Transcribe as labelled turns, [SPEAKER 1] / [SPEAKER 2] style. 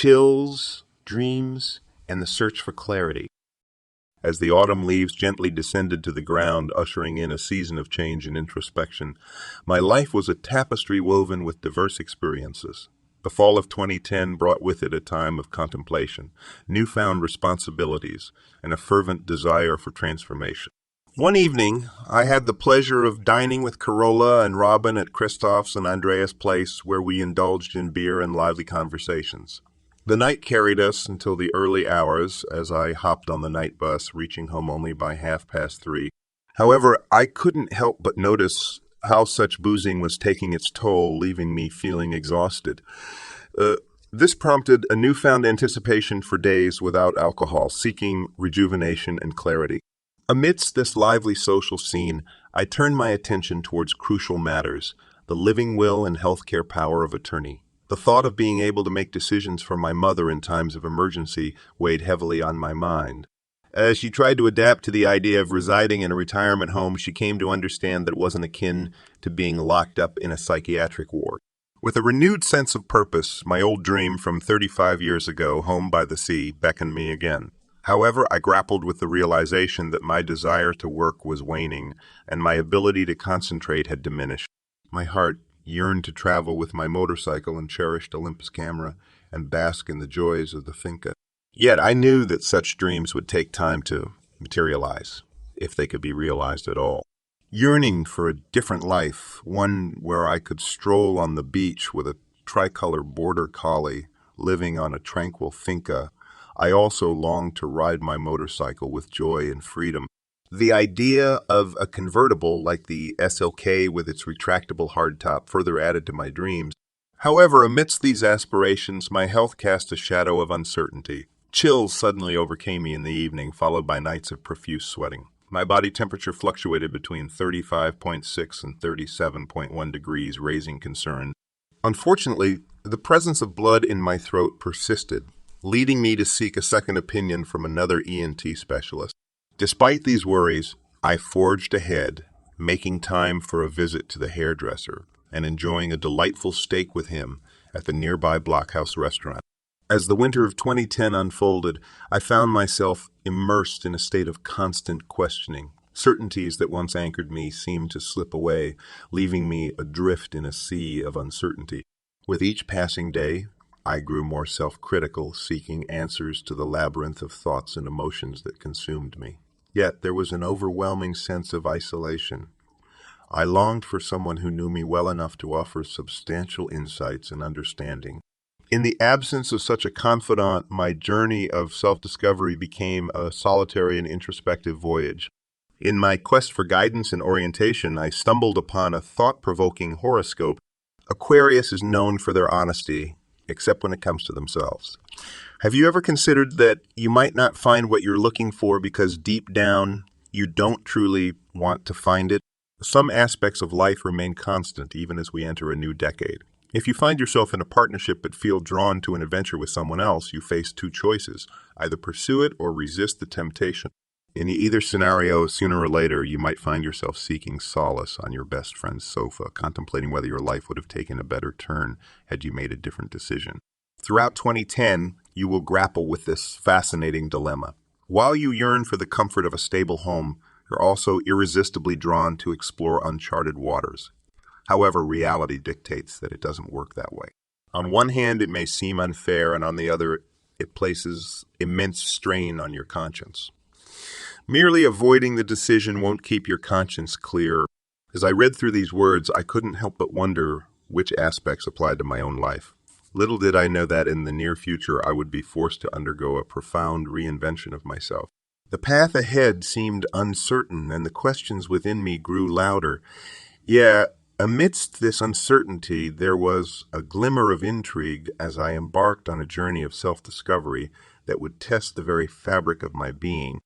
[SPEAKER 1] chills, dreams, and the search for clarity. As the autumn leaves gently descended to the ground, ushering in a season of change and introspection, my life was a tapestry woven with diverse experiences. The fall of 2010 brought with it a time of contemplation, newfound responsibilities, and a fervent desire for transformation. One evening, I had the pleasure of dining with Carola and Robin at Christoph's and Andreas' place, where we indulged in beer and lively conversations. The night carried us until the early hours as I hopped on the night bus, reaching home only by 3:30. However, I couldn't help but notice how such boozing was taking its toll, leaving me feeling exhausted. This prompted a newfound anticipation for days without alcohol, seeking rejuvenation and clarity. Amidst this lively social scene, I turned my attention towards crucial matters, the living will and healthcare power of attorney. The thought of being able to make decisions for my mother in times of emergency weighed heavily on my mind. As she tried to adapt to the idea of residing in a retirement home, she came to understand that it wasn't akin to being locked up in a psychiatric ward. With a renewed sense of purpose, my old dream from 35 years ago, home by the sea, beckoned me again. However, I grappled with the realization that my desire to work was waning, and my ability to concentrate had diminished. My heart yearned to travel with my motorcycle and cherished Olympus camera and bask in the joys of the finca. Yet I knew that such dreams would take time to materialize, if they could be realized at all. Yearning for a different life, one where I could stroll on the beach with a tricolor border collie living on a tranquil finca, I also longed to ride my motorcycle with joy and freedom. The idea of a convertible like the SLK with its retractable hardtop further added to my dreams. However, amidst these aspirations, my health cast a shadow of uncertainty. Chills suddenly overcame me in the evening, followed by nights of profuse sweating. My body temperature fluctuated between 35.6 and 37.1 degrees, raising concern. Unfortunately, the presence of blood in my throat persisted, leading me to seek a second opinion from another ENT specialist. Despite these worries, I forged ahead, making time for a visit to the hairdresser and enjoying a delightful steak with him at the nearby Blockhouse restaurant. As the winter of 2010 unfolded, I found myself immersed in a state of constant questioning. Certainties that once anchored me seemed to slip away, leaving me adrift in a sea of uncertainty. With each passing day, I grew more self-critical, seeking answers to the labyrinth of thoughts and emotions that consumed me. Yet there was an overwhelming sense of isolation. I longed for someone who knew me well enough to offer substantial insights and understanding. In the absence of such a confidant, my journey of self-discovery became a solitary and introspective voyage. In my quest for guidance and orientation, I stumbled upon a thought-provoking horoscope. Aquarius is known for their honesty, except when it comes to themselves. Have you ever considered that you might not find what you're looking for because deep down you don't truly want to find it? Some aspects of life remain constant even as we enter a new decade. If you find yourself in a partnership but feel drawn to an adventure with someone else, you face two choices: either pursue it or resist the temptation. In either scenario, sooner or later, you might find yourself seeking solace on your best friend's sofa, contemplating whether your life would have taken a better turn had you made a different decision. Throughout 2010, you will grapple with this fascinating dilemma. While you yearn for the comfort of a stable home, you're also irresistibly drawn to explore uncharted waters. However, reality dictates that it doesn't work that way. On one hand, it may seem unfair, and on the other, it places immense strain on your conscience. Merely avoiding the decision won't keep your conscience clear. As I read through these words, I couldn't help but wonder which aspects applied to my own life. Little did I know that in the near future I would be forced to undergo a profound reinvention of myself. The path ahead seemed uncertain, and the questions within me grew louder. Amidst this uncertainty, there was a glimmer of intrigue as I embarked on a journey of self-discovery that would test the very fabric of my being.